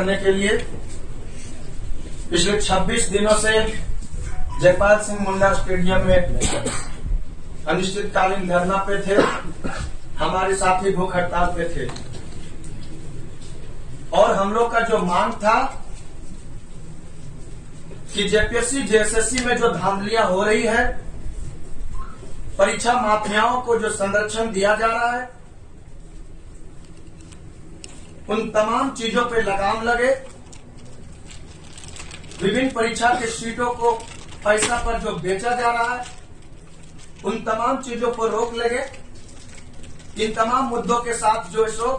करने के लिए पिछले 26 दिनों से जयपाल सिंह मुंडा स्टेडियम में अनिश्चितकालीन धरना पे थे। हमारे साथी भूख हड़ताल पे थे और हम लोग का जो मांग था कि जेपीएससी जेएसएससी में जो धांधलियां हो रही है, परीक्षा माफियाओं को जो संरक्षण दिया जा रहा है, उन तमाम चीजों पे लगाम लगे। विभिन्न परीक्षा के सीटों को पैसा पर जो बेचा जा रहा है, उन तमाम चीजों पर रोक लगे। इन तमाम मुद्दों के साथ जो सो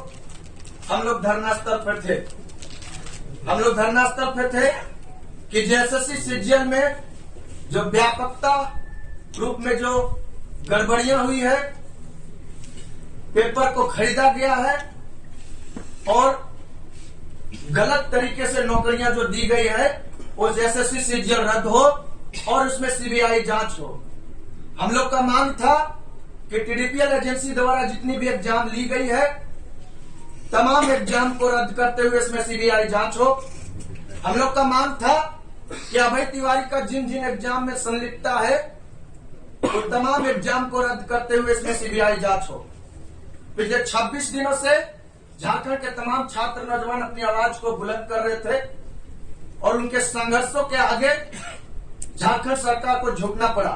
हम लोग धरना स्थल पर थे। हम लोग धरना स्थल पर थे कि जेएसएससी सीजीएल में जो व्यापकता रूप में जो गड़बड़ियां हुई है, पेपर को खरीदा गया है और गलत तरीके से नौकरियां जो दी गई है, वो जेएसएससी सीजीएल रद्द हो और उसमें सीबीआई जांच हो। हम लोग का मांग था कि टीडीपीएल एजेंसी द्वारा जितनी भी एग्जाम ली गई है, तमाम एग्जाम को रद्द करते हुए इसमें सीबीआई जांच हो। हम लोग का मांग था कि अभय तिवारी का जिन जिन एग्जाम में संलिप्तता है, वो तमाम एग्जाम को रद्द करते हुए इसमें सीबीआई जांच हो। पिछले 26 दिनों से झारखंड के तमाम छात्र नौजवान अपनी आवाज को बुलंद कर रहे थे और उनके संघर्षों के आगे झारखंड सरकार को झुकना पड़ा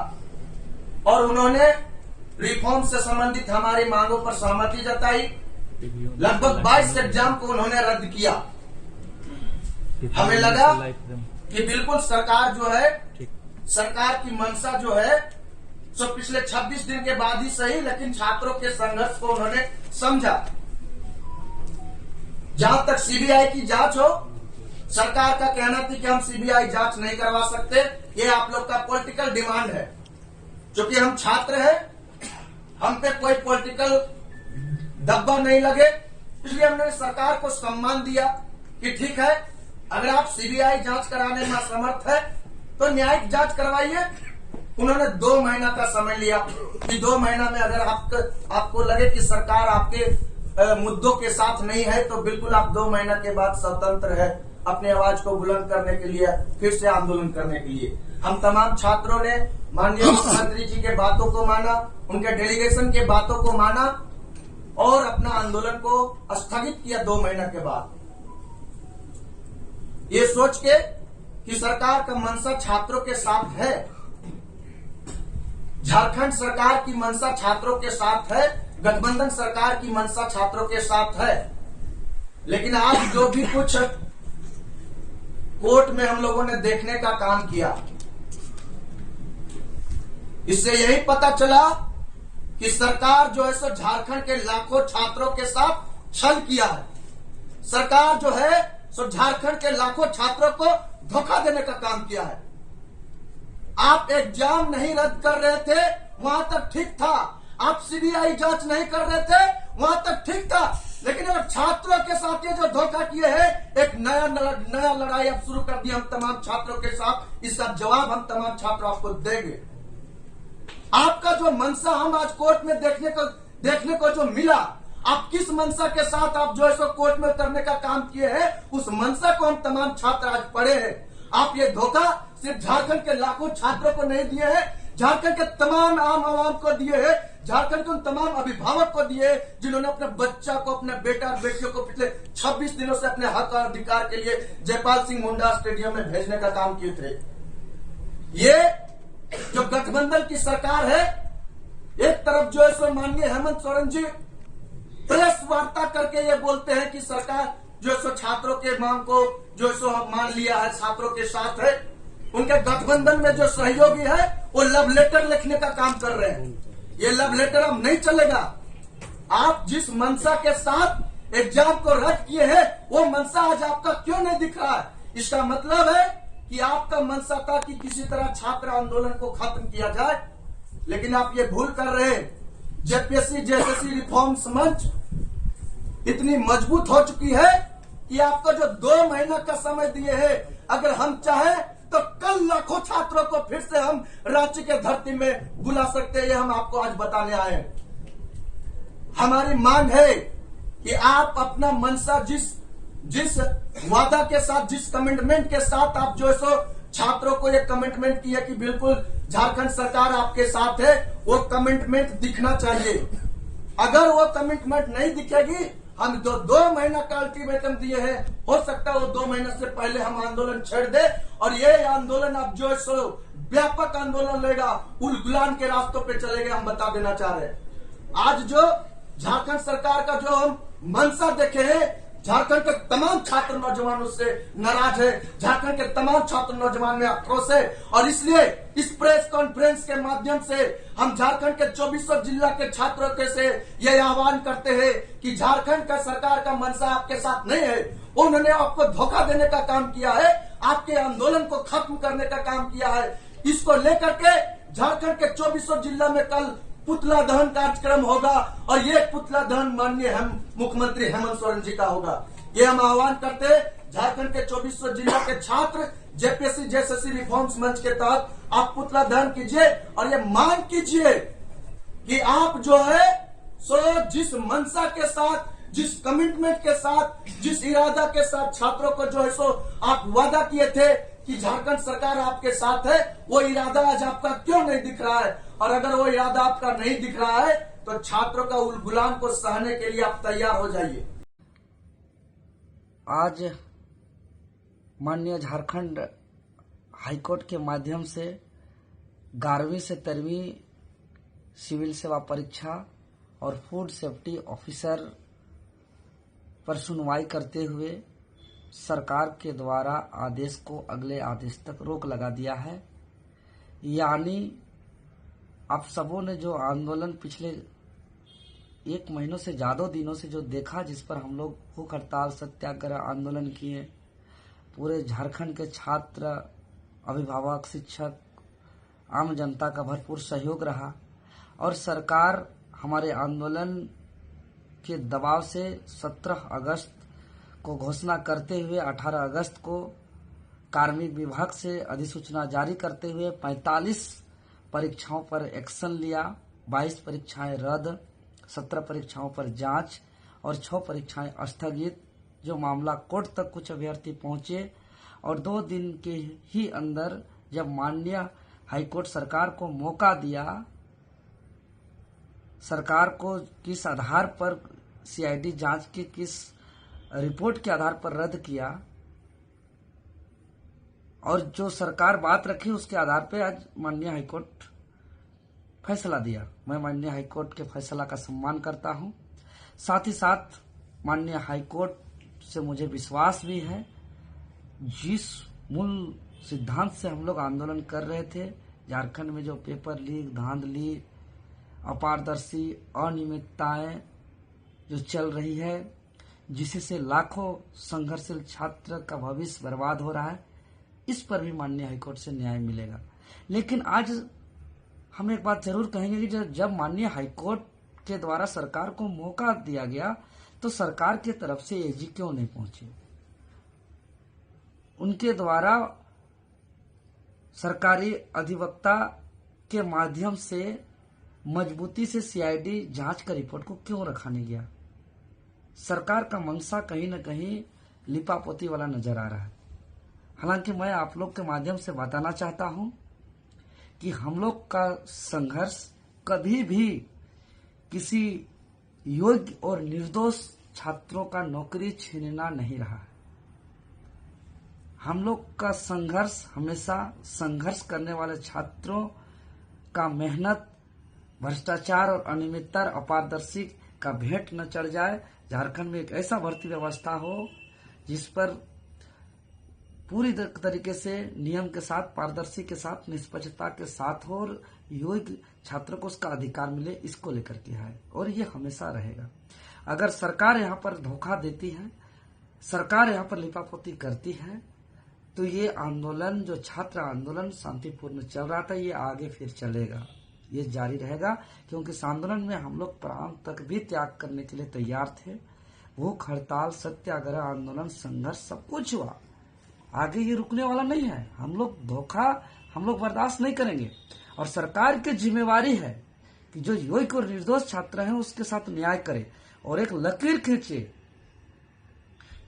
और उन्होंने रिफॉर्म से संबंधित हमारी मांगों पर सहमति जताई। लगभग 22 एग्जाम को उन्होंने रद्द किया। हमें लगा कि बिल्कुल सरकार जो है, सरकार की मंशा जो है, सो पिछले 26 दिन के बाद ही सही, लेकिन छात्रों के संघर्ष को उन्होंने समझा। जहां तक सीबीआई की जांच हो, सरकार का कहना था कि हम सीबीआई जांच नहीं करवा सकते, ये आप लोग का पॉलिटिकल डिमांड है। क्योंकि हम छात्र हैं, हम पे कोई पॉलिटिकल दब्बा नहीं लगे, इसलिए हमने सरकार को सम्मान दिया कि ठीक है, अगर आप सीबीआई जांच कराने में असमर्थ है तो न्यायिक जांच करवाइए। उन्होंने 2 महीना का समय लिया कि 2 महीना में अगर आपको लगे कि सरकार आपके मुद्दों के साथ नहीं है, तो बिल्कुल आप 2 महीना के बाद स्वतंत्र है अपनी आवाज को बुलंद करने के लिए, फिर से आंदोलन करने के लिए। हम तमाम छात्रों ने माननीय मुख्यमंत्री जी के बातों को माना, उनके डेलीगेशन के बातों को माना और अपना आंदोलन को स्थगित किया 2 महीना के बाद, ये सोच के कि सरकार का मंशा छात्रों के साथ है। झारखंड सरकार की मंशा छात्रों के साथ है, गठबंधन सरकार की मंशा छात्रों के साथ है। लेकिन आज जो भी कुछ कोर्ट में हम लोगों ने देखने का काम किया, इससे यही पता चला कि सरकार जो है सो झारखंड के लाखों छात्रों के साथ छल किया है। सरकार जो है सो झारखंड के लाखों छात्रों को धोखा देने का काम किया है। आप एग्जाम नहीं रद्द कर रहे थे, वहां तक ठीक था। आप सीबीआई जांच नहीं कर रहे थे, वहां तक ठीक था। लेकिन अगर छात्रों के साथ ये जो धोखा किए हैं, एक नया लड़ाई अब शुरू कर दी हम तमाम छात्रों के साथ। इसका जवाब हम तमाम छात्र आपको देंगे। आपका जो मंशा हम आज कोर्ट में देखने को जो मिला, आप किस मंशा के साथ आप जो है सो कोर्ट में उतरने का काम किए हैं, उस मंशा को हम तमाम छात्र आज पढ़े हैं। आप ये धोखा सिर्फ झारखंड के लाखों छात्रों को नहीं दिए हैं, झारखंड के तमाम आम आवाम को दिए हैं, झारखंड के उन तमाम अभिभावक को दिए जिन्होंने अपने बच्चा को, अपने बेटा और बेटियों को पिछले 26 दिनों से अपने हक और अधिकार के लिए जयपाल सिंह मुंडा स्टेडियम में भेजने का काम किए थे। ये जो गठबंधन की सरकार है, एक तरफ जो है सो माननीय हेमंत सोरेन जी प्रेस वार्ता करके ये बोलते हैं कि सरकार जो है सो छात्रों के मांग को जो है सो मान लिया है, छात्रों के साथ है। उनके गठबंधन में जो सहयोगी है, वो लव लेटर लिखने का काम कर रहे हैं। ये लव लेटर अब नहीं चलेगा। आप जिस मंशा के साथ एग्जाम को रद्द किए हैं, वो मंशा आज आपका क्यों नहीं दिख रहा है? इसका मतलब है कि आपका मंशा था कि किसी तरह छात्र आंदोलन को खत्म किया जाए, लेकिन आप ये भूल कर रहे हैं। जेपीएससी जेएसएससी रिफॉर्म्स मंच इतनी मजबूत हो चुकी है कि आपको जो 2 महीना का समय दिए हैं, अगर हम चाहें तो कल लाखों छात्रों को फिर से हम रांची के धरती में बुला सकते हैं। ये हम आपको आज बताने आए हैं। हमारी मांग है कि आप अपना मंशा जिस जिस वादा के साथ, जिस कमिटमेंट के साथ आप जो है सो छात्रों को ये कमिटमेंट किया कि बिल्कुल झारखंड सरकार आपके साथ है, वो कमिटमेंट दिखना चाहिए। अगर वो कमिटमेंट नहीं दिखेगी, हम जो 2 महीना का अल्टीमेटम दिए हैं, हो सकता है वो 2 महीने से पहले हम आंदोलन छेड़ दे और ये आंदोलन अब जो है सो व्यापक आंदोलन लेगा, उलगुलान के रास्तों पे चलेगा, हम बता देना चाह रहे हैं। आज जो झारखंड सरकार का जो हम मंशा देखे हैं, झारखंड के तमाम छात्र नौजवान उससे नाराज है, झारखंड के तमाम छात्र नौजवान में आक्रोश है और इसलिए इस प्रेस कॉन्फ्रेंस के माध्यम से हम झारखंड के 24 जिला के छात्रों के से यह आह्वान करते हैं कि झारखंड का सरकार का मंशा आपके साथ नहीं है। उन्होंने आपको धोखा देने का काम किया है, आपके आंदोलन को खत्म करने का काम किया है। इसको लेकर के झारखंड के 24 जिला में कल पुतला दहन कार्यक्रम होगा और ये पुतला दहन माननीय मुख्यमंत्री हेमंत सोरेन जी का होगा। ये हम आह्वान करते हैं झारखंड के 24 जिला के छात्र जेपीएससी जेएसएससी रिफॉर्म्स मंच के तहत आप पुतला दहन कीजिए और ये मांग कीजिए कि आप जो है सो जिस मंशा के साथ, जिस कमिटमेंट के साथ, जिस इरादा के साथ छात्रों को जो है सो आप वादा किए थे कि झारखंड सरकार आपके साथ है, वो इरादा आज आपका क्यों नहीं दिख रहा है? और अगर वो इरादा आपका नहीं दिख रहा है तो छात्रों का उलगुलान को सहने के लिए आप तैयार हो जाइए। आज माननीय झारखंड हाईकोर्ट के माध्यम से 11वीं से 13वीं सिविल सेवा परीक्षा और फूड सेफ्टी ऑफिसर पर सुनवाई करते हुए सरकार के द्वारा आदेश को अगले आदेश तक रोक लगा दिया है। यानी आप सबों ने जो आंदोलन पिछले 1 महीनों से ज्यादा दिनों से जो देखा, जिस पर हम लोग भूख हड़ताल सत्याग्रह आंदोलन किए, पूरे झारखंड के छात्र, अभिभावक, शिक्षक, आम जनता का भरपूर सहयोग रहा और सरकार हमारे आंदोलन के दबाव से 17 अगस्त को घोषणा करते हुए 18 अगस्त को कार्मिक विभाग से अधिसूचना जारी करते हुए 45 परीक्षाओं पर एक्शन लिया, 22 परीक्षाएं रद्द, 17 परीक्षाओं पर जांच और 6 परीक्षाएं स्थगित। जो मामला कोर्ट तक कुछ अभ्यर्थी पहुंचे और 2 दिन के ही अंदर जब माननीय हाईकोर्ट सरकार को मौका दिया, सरकार को किस आधार पर सीआईडी जांच की किस रिपोर्ट के आधार पर रद्द किया और जो सरकार बात रखी उसके आधार पर आज माननीय हाईकोर्ट फैसला दिया। मैं माननीय हाईकोर्ट के फैसला का सम्मान करता हूं। साथ ही साथ माननीय हाईकोर्ट से मुझे विश्वास भी है, जिस मूल सिद्धांत से हम लोग आंदोलन कर रहे थे, झारखंड में जो पेपर लीक, धांधली, अपारदर्शी, अनियमितताएं जो चल रही है, जिससे लाखों संघर्षशील छात्र का भविष्य बर्बाद हो रहा है, इस पर भी माननीय हाईकोर्ट से न्याय मिलेगा। लेकिन आज हम एक बात जरूर कहेंगे कि जब माननीय हाईकोर्ट के द्वारा सरकार को मौका दिया गया तो सरकार की तरफ से एजी क्यों नहीं पहुंचे? उनके द्वारा सरकारी अधिवक्ता के माध्यम से मजबूती से सीआईडी जांच का रिपोर्ट को क्यों रखा नहीं गया? सरकार का मंशा कहीं न कहीं लिपापोती वाला नजर आ रहा है। हालांकि मैं आप लोग के माध्यम से बताना चाहता हूं कि हम लोग का संघर्ष कभी भी किसी योग्य और निर्दोष छात्रों का नौकरी छीनना नहीं रहा है। हम लोग का संघर्ष हमेशा संघर्ष करने वाले छात्रों का मेहनत, भ्रष्टाचार और अनियमितता, अपारदर्शी का भेंट न चढ़ जाए। झारखंड में एक ऐसा भर्ती व्यवस्था हो जिस पर पूरी तरीके से नियम के साथ, पारदर्शी के साथ, निष्पक्षता के साथ हो और योग्य छात्रों को उसका अधिकार मिले, इसको लेकर के है और ये हमेशा रहेगा। अगर सरकार यहाँ पर धोखा देती है, सरकार यहाँ पर लिपापोती करती है, तो ये आंदोलन, जो छात्र आंदोलन शांतिपूर्ण चल रहा था, ये आगे फिर चलेगा, ये जारी रहेगा, क्योंकि इस आंदोलन में हम लोग प्राण तक भी त्याग करने के लिए तैयार थे। भूख हड़ताल, सत्याग्रह आंदोलन, संघर्ष सब कुछ हुआ, आगे ये रुकने वाला नहीं है। हम लोग धोखा हम लोग बर्दाश्त नहीं करेंगे और सरकार की जिम्मेवारी है कि जो योग्य और निर्दोष छात्र हैं उसके साथ न्याय करे और एक लकीर खींचे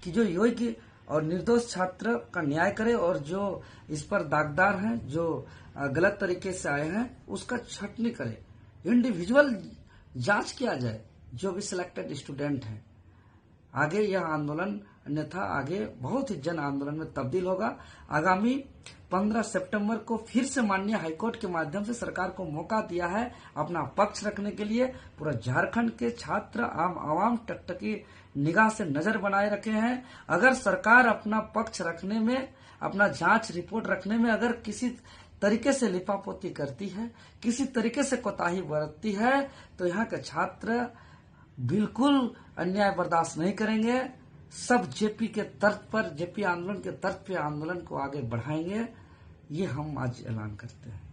कि जो योग्य और निर्दोष छात्र का न्याय करे और जो इस पर दागदार हैं, जो गलत तरीके से आए हैं, उसका छटनी करे, इंडिविजुअल जांच किया जाए जो भी सिलेक्टेड स्टूडेंट हैं। आगे यह आंदोलन अन्यथा आगे बहुत ही जन आंदोलन में तब्दील होगा। आगामी 15 सितंबर को फिर से माननीय हाईकोर्ट के माध्यम से सरकार को मौका दिया है अपना पक्ष रखने के लिए। पूरा झारखंड के छात्र आवाम टकटकी निगाह से नजर बनाए रखे हैं। अगर सरकार अपना पक्ष रखने में, अपना जांच रिपोर्ट रखने में अगर किसी तरीके से लिपापोती करती है, किसी तरीके से कोताही बरतती है, तो यहाँ के छात्र बिल्कुल अन्याय बर्दाश्त नहीं करेंगे। सब जेपी के तर्क पर, जेपी आंदोलन के तर्क पे आंदोलन को आगे बढ़ाएंगे। ये हम आज ऐलान करते हैं।